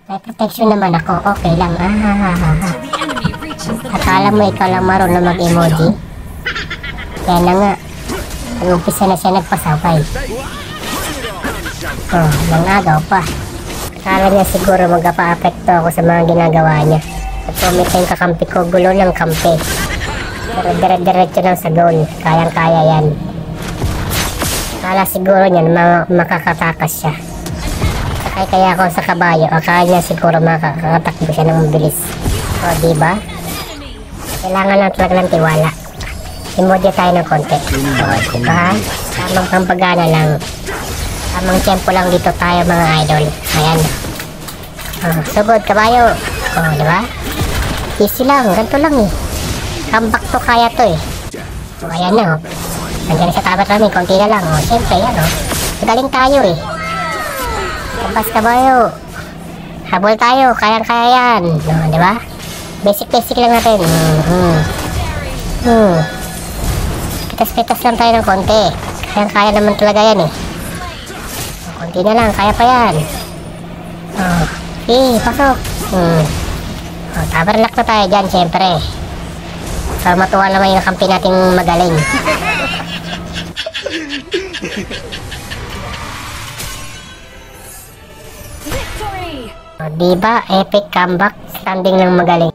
May protection naman ako. Okay lang. Akala mo ikaw lang marunong mag-emoji? Kaya na nga. Nag-umpisa na siya nagpasaway. Oh, nangagaw pa. Akala niya siguro magpa-apekto ako sa mga ginagawa niya. At pumita yung kakampi ko, gulo ng kampi. Pero dire-diretso lang sa goal. Kayang-kaya yan. Akala siguro niya na makakatakas siya. Sakay kaya ako sa kabayo. Akala niya siguro makakatakbo siya ng mabilis. O, diba? Kailangan lang talaga ng tiwala. Emoji tayo ng konti. O, diba? Tamang pampagana lang. Tamang tempo lang dito tayo mga idol. Ayan. O, sugod, kabayo. O, diba? Easy lang. Ganito lang eh. Comeback to kaya to eh. O, ayan na o. Nandiyan sa tabat namin. Konti na lang. O, siyempre yan o. Magaling tayo eh. Labas kabayo. Habol tayo. Kayang-kaya yan. O, diba? Basic lang natin. Pitas-pitas lang tayo ng konti. Kayang-kaya naman talaga yan eh. Konti na lang. Kaya pa yan. Okay. Pasok. Tabarlak na tayo dyan syempre. Para matuwa naman yung kampi nating magaling. Diba? Epic comeback. Standing ng magaling.